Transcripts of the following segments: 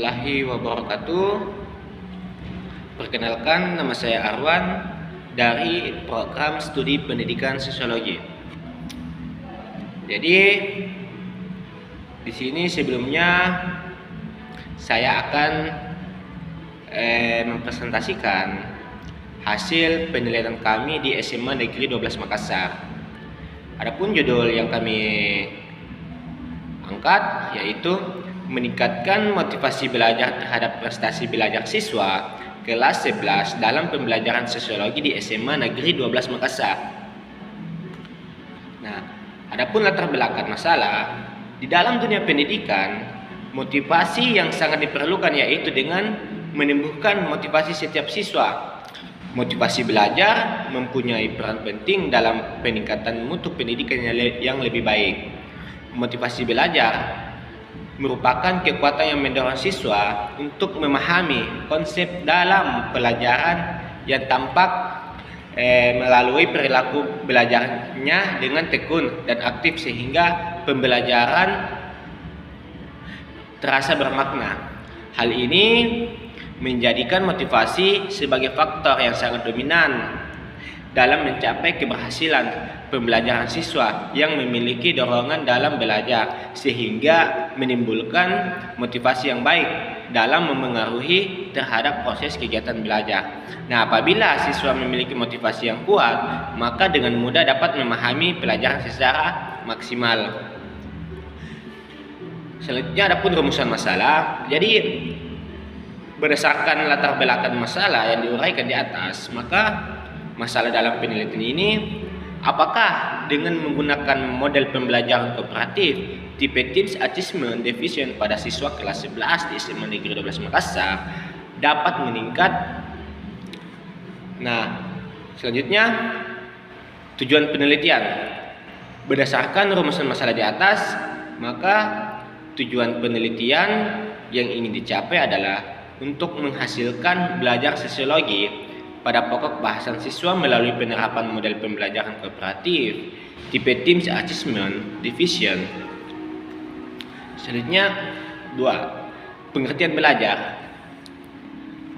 warahmatullahi wabarakatuh. Perkenalkan, nama saya Arwan dari program studi pendidikan sosiologi. Jadi di sini sebelumnya saya akan mempresentasikan hasil penilaian kami di SMA Negeri 12 Makassar. Adapun judul yang kami angkat yaitu meningkatkan motivasi belajar terhadap prestasi belajar siswa kelas 11 dalam pembelajaran sosiologi di SMA Negeri 12 Makassar. Nah, adapun latar belakang masalah di dalam dunia pendidikan, motivasi yang sangat diperlukan yaitu dengan menumbuhkan motivasi setiap siswa. Motivasi belajar mempunyai peran penting dalam peningkatan mutu pendidikan yang lebih baik. Motivasi belajar merupakan kekuatan yang mendorong siswa untuk memahami konsep dalam pelajaran yang tampak melalui perilaku belajarnya dengan tekun dan aktif sehingga pembelajaran terasa bermakna. Hal ini menjadikan motivasi sebagai faktor yang sangat dominan dalam mencapai keberhasilan pembelajaran siswa yang memiliki dorongan dalam belajar sehingga menimbulkan motivasi yang baik dalam memengaruhi terhadap proses kegiatan belajar. Nah, apabila siswa memiliki motivasi yang kuat, maka dengan mudah dapat memahami pelajaran secara maksimal. Selanjutnya adapun rumusan masalah. Jadi berdasarkan latar belakang masalah yang diuraikan di atas, maka masalah dalam penelitian ini, apakah dengan menggunakan model pembelajaran kooperatif tipe Teams Achievement Division pada siswa kelas 11 di SMA Negeri 12 Makassar dapat meningkat? Nah, selanjutnya tujuan penelitian. Berdasarkan rumusan masalah di atas, maka tujuan penelitian yang ingin dicapai adalah untuk menghasilkan belajar sosiologi pada pokok bahasan siswa melalui penerapan model pembelajaran kooperatif tipe Teams Achievement Division. Selanjutnya 2. Pengertian belajar.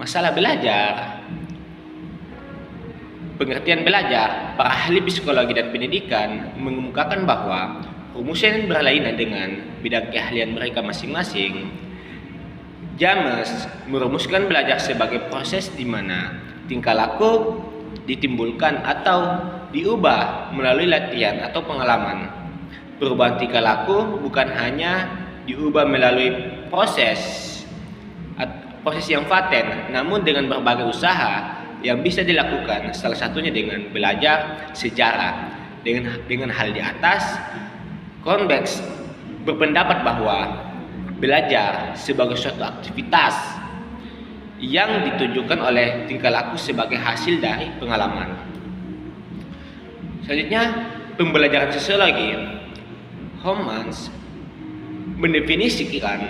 Masalah belajar. Pengertian belajar, para ahli psikologi dan pendidikan mengemukakan bahwa rumusan berlainan dengan bidang keahlian mereka masing-masing. James merumuskan belajar sebagai proses di mana tingkah laku ditimbulkan atau diubah melalui latihan atau pengalaman. Perubahan tingkah laku bukan hanya diubah melalui proses yang paten, namun dengan berbagai usaha yang bisa dilakukan, salah satunya dengan belajar sejarah. Dengan hal di atas, Convex berpendapat bahwa belajar sebagai suatu aktivitas yang ditunjukkan oleh tingkah laku sebagai hasil dari pengalaman. Selanjutnya, pembelajaran sosiologi. Homans mendefinisikan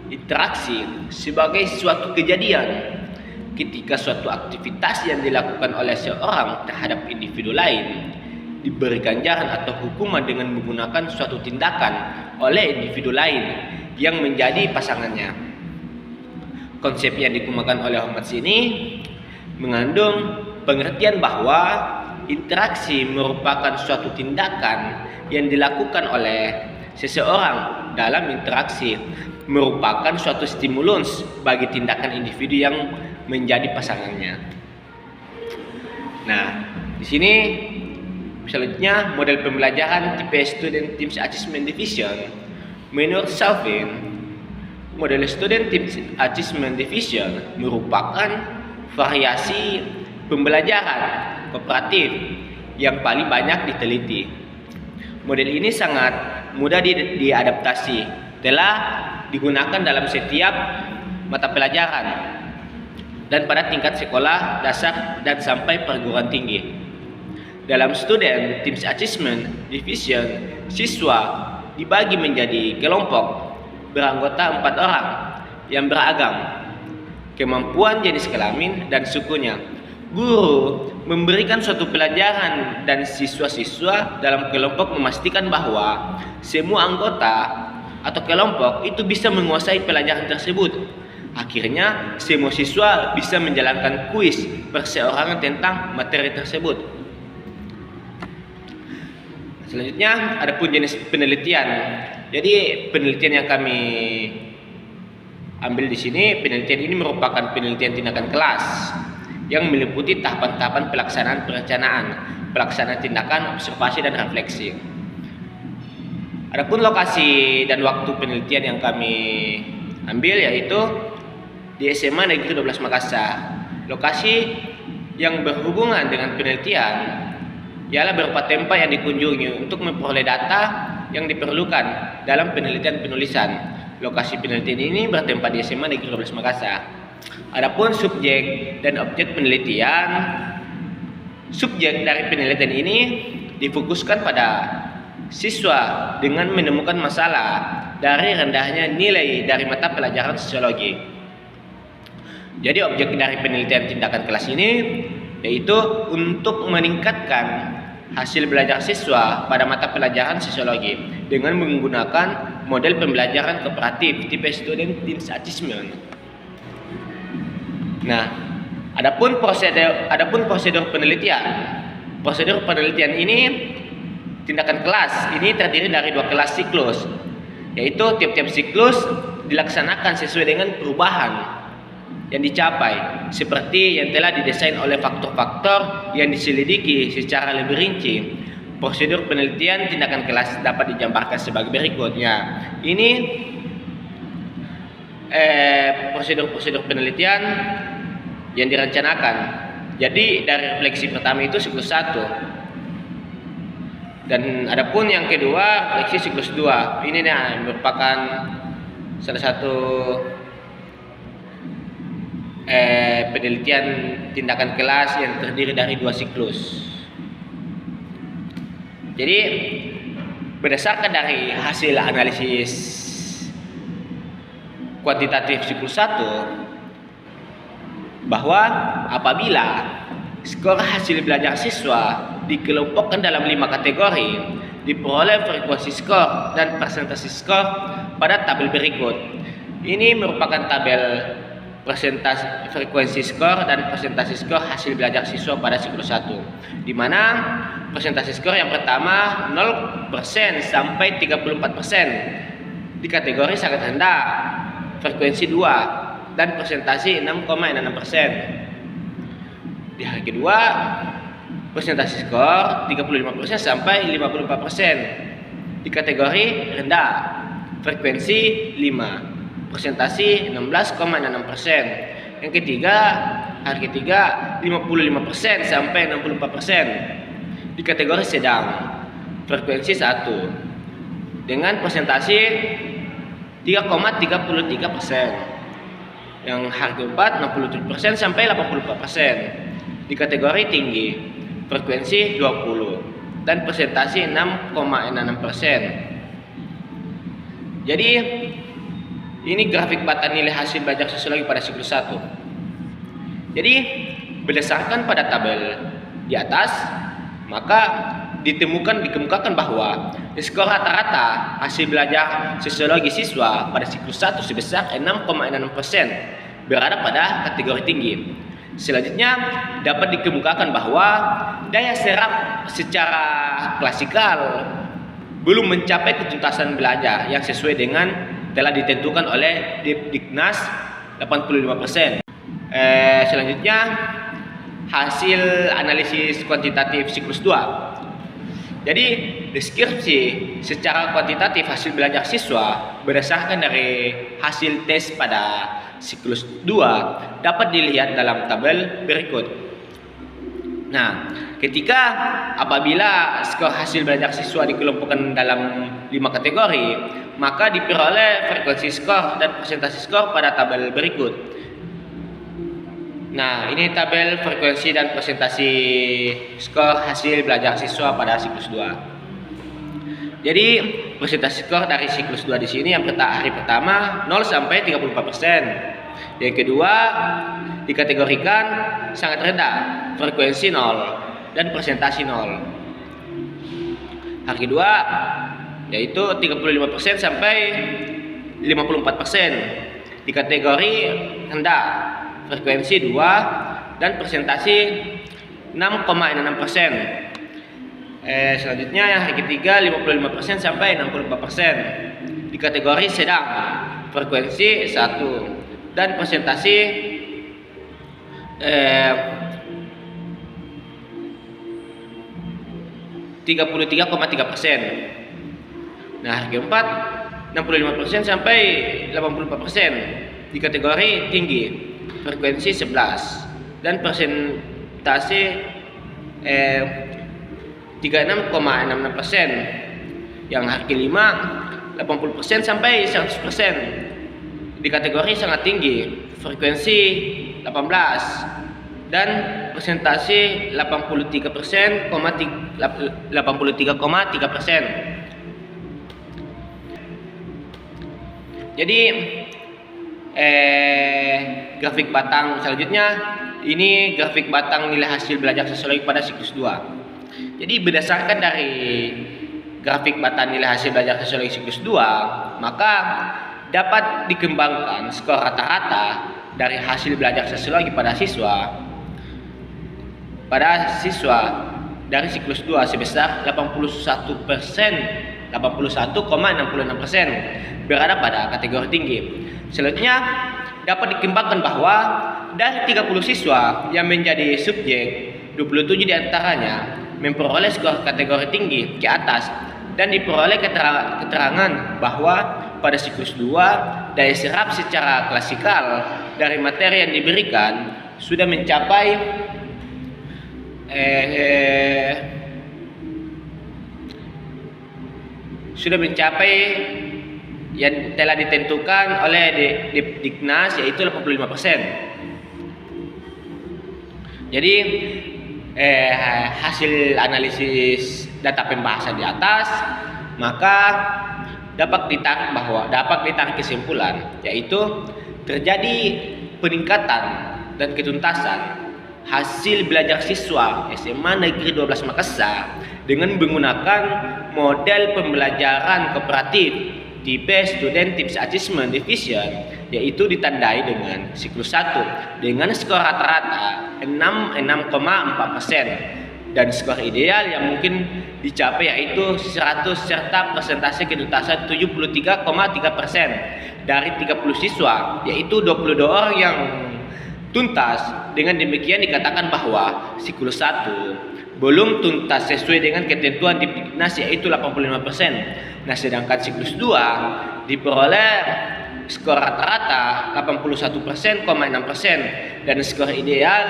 interaksi sebagai suatu kejadian ketika suatu aktivitas yang dilakukan oleh seorang terhadap individu lain diberi ganjaran atau hukuman dengan menggunakan suatu tindakan oleh individu lain yang menjadi pasangannya. Konsep yang dikemukakan oleh Homans ini mengandung pengertian bahwa interaksi merupakan suatu tindakan yang dilakukan oleh seseorang dalam interaksi merupakan suatu stimulus bagi tindakan individu yang menjadi pasangannya. Nah, di sini selanjutnya model pembelajaran tipe Student Teams Achievement Division. Menurut Salvin, model Student Teams Achievement Division merupakan variasi pembelajaran kooperatif yang paling banyak diteliti. Model ini sangat mudah diadaptasi, telah digunakan dalam setiap mata pelajaran dan pada tingkat sekolah dasar dan sampai perguruan tinggi. Dalam Student Teams Achievement Division, siswa dibagi menjadi kelompok beranggota 4 orang yang beragam kemampuan jenis kelamin dan sukunya. Guru memberikan suatu pelajaran dan siswa-siswa dalam kelompok memastikan bahwa semua anggota atau kelompok itu bisa menguasai pelajaran tersebut. Akhirnya, semua siswa bisa menjalankan kuis perseorangan tentang materi tersebut. Selanjutnya, ada pun jenis penelitian. Jadi, penelitian yang kami ambil di sini, penelitian ini merupakan penelitian tindakan kelas yang meliputi tahapan-tahapan pelaksanaan perencanaan, pelaksanaan tindakan, observasi, dan refleksi. Adapun lokasi dan waktu penelitian yang kami ambil yaitu di SMA Negeri 12 Makassar. Lokasi yang berhubungan dengan penelitian ialah berupa tempat yang dikunjungi untuk memperoleh data yang diperlukan dalam penelitian penulisan. Lokasi penelitian ini bertempat di SMA Negeri 12 Makassar. Adapun subjek dan objek penelitian, subjek dari penelitian ini difokuskan pada siswa dengan menemukan masalah dari rendahnya nilai dari mata pelajaran sosiologi. Jadi objek dari penelitian tindakan kelas ini yaitu untuk meningkatkan hasil belajar siswa pada mata pelajaran sosiologi dengan menggunakan model pembelajaran kooperatif tipe student teams assessment. Nah, adapun prosedur penelitian. Prosedur penelitian ini tindakan kelas ini terdiri dari 2 kelas siklus, yaitu tiap-tiap siklus dilaksanakan sesuai dengan perubahan yang dicapai seperti yang telah didesain oleh faktor-faktor yang diselidiki secara lebih rinci. Prosedur penelitian tindakan kelas dapat digambarkan sebagai berikutnya. Ini prosedur-prosedur penelitian yang direncanakan. Jadi dari refleksi pertama itu siklus 1. Dan adapun yang kedua refleksi siklus 2. Ini merupakan salah satu penelitian tindakan kelas yang terdiri dari 2 siklus. Jadi berdasarkan dari hasil analisis kuantitatif siklus 1 bahwa apabila skor hasil belajar siswa dikelompokkan dalam 5 kategori, diperoleh frekuensi skor dan persentase skor pada tabel berikut. Ini merupakan tabel persentase frekuensi skor dan persentase skor hasil belajar siswa pada siklus 1, di mana persentase skor yang pertama 0% sampai 34% di kategori sangat rendah, frekuensi 2, dan persentase 6,6%. Di hari kedua persentase skor 35% sampai 54% di kategori rendah, frekuensi 5, persentasi 16,6%. Yang ketiga, hari ketiga 55% sampai 64% di kategori sedang, frekuensi 1 dengan persentasi 3,33%. Yang hari keempat 67% sampai 84% di kategori tinggi, frekuensi 20 dan persentasi 6,66%. Jadi ini grafik bata nilai hasil belajar sosiologi pada siklus 1. Jadi berdasarkan pada tabel di atas, maka dikemukakan bahwa skor rata-rata hasil belajar sosiologi siswa pada siklus 1 sebesar 6,6% berada pada kategori tinggi. Selanjutnya dapat dikemukakan bahwa daya serap secara klasikal belum mencapai ketuntasan belajar yang sesuai dengan telah ditentukan oleh Diknas 85%. Selanjutnya hasil analisis kuantitatif siklus 2. Jadi deskripsi secara kuantitatif hasil belajar siswa berdasarkan dari hasil tes pada siklus 2 dapat dilihat dalam tabel berikut. Nah, ketika apabila skor hasil belajar siswa dikelompokkan dalam 5 kategori, maka diperoleh frekuensi skor dan persentase skor pada tabel berikut. Nah, ini tabel frekuensi dan persentase skor hasil belajar siswa pada siklus 2. Jadi, persentase skor dari siklus 2 di sini yang hari pertama 0 sampai 34%. Yang kedua dikategorikan sangat rendah, frekuensi 0 dan persentase 0. Hari kedua yaitu 35% sampai 54%. Di kategori rendah frekuensi 2 dan presentasi 6,6%. Selanjutnya yang hari ketiga 55% sampai 64%. Di kategori sedang frekuensi 1 dan presentasi 33,3%. Nah, hari keempat 65% sampai 84%. Di kategori tinggi frekuensi 11 dan persentase 36,66%. Yang hari kelima 80% sampai 100%. Di kategori sangat tinggi frekuensi 18 dan persentase 83,3%. Jadi grafik batang selanjutnya ini grafik batang nilai hasil belajar sosiologi pada siklus 2. Jadi berdasarkan dari grafik batang nilai hasil belajar sosiologi siklus 2, maka dapat dikembangkan skor rata-rata dari hasil belajar sosiologi pada siswa dari siklus 2 sebesar 81,66% berada pada kategori tinggi. Selanjutnya dapat dikembangkan bahwa dari 30 siswa yang menjadi subjek, 27 diantaranya memperoleh skor kategori tinggi ke atas dan diperoleh keterangan bahwa pada siklus 2 daya serap secara klasikal dari materi yang diberikan sudah mencapai yang telah ditentukan oleh Diknas, yaitu 85%. Jadi hasil analisis data pembahasan di atas, maka dapat ditarik kesimpulan, yaitu terjadi peningkatan dan ketuntasan hasil belajar siswa SMA Negeri 12 Makassar dengan menggunakan model pembelajaran kooperatif tipe Student Teams Achievement Division, yaitu ditandai dengan siklus 1 dengan skor rata-rata 6,4% dan skor ideal yang mungkin dicapai yaitu 100 serta persentase ketuntasan 73,3% dari 30 siswa, yaitu 22 orang yang tuntas. Dengan demikian dikatakan bahwa siklus 1 belum tuntas sesuai dengan ketentuan Diknas, yaitu 85%. Nah, sedangkan siklus 2 diperoleh skor rata-rata 81,6% dan skor ideal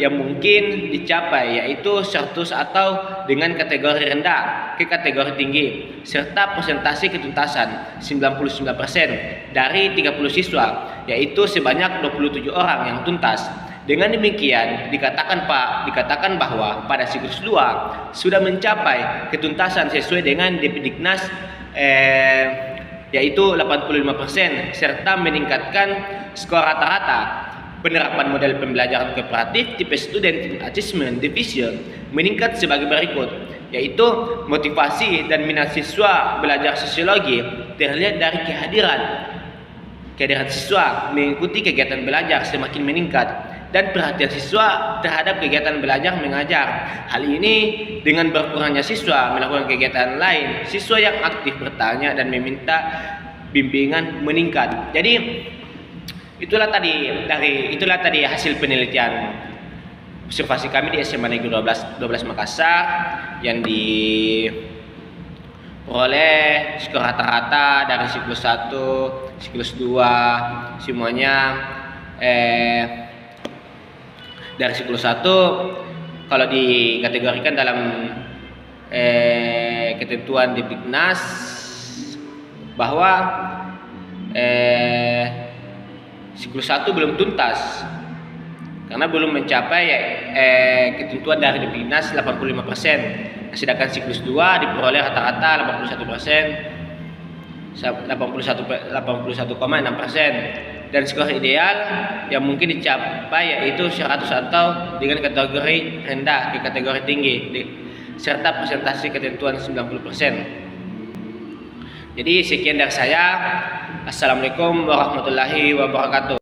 yang mungkin dicapai yaitu 100 atau dengan kategori rendah ke kategori tinggi serta persentase ketuntasan 99% dari 30 siswa, yaitu sebanyak 27 orang yang tuntas. Dengan demikian dikatakan bahwa pada siklus 2 sudah mencapai ketuntasan sesuai dengan Diknas yaitu 85% serta meningkatkan skor rata-rata. Penerapan model pembelajaran kooperatif tipe Student Achievement Division meningkat sebagai berikut, yaitu motivasi dan minat siswa belajar sosiologi terlihat dari kehadiran siswa mengikuti kegiatan belajar semakin meningkat dan perhatian siswa terhadap kegiatan belajar mengajar. Hal ini dengan berkurangnya siswa melakukan kegiatan lain, siswa yang aktif bertanya dan meminta bimbingan meningkat. Jadi itulah tadi hasil penelitian observasi kami di SMA Negeri 12 Makassar yang diperoleh skor rata-rata dari siklus 1, siklus 2 semuanya dari siklus 1 kalau dikategorikan dalam ketentuan di Diknas bahwa siklus 1 belum tuntas karena belum mencapai ketentuan dari Diknas 85%. Sedangkan siklus 2 diperoleh rata-rata 81,6% dan skor ideal yang mungkin dicapai yaitu 100 atau dengan kategori rendah ke kategori tinggi serta persentase ketentuan 90%. Jadi sekian dari saya. Assalamualaikum warahmatullahi wabarakatuh.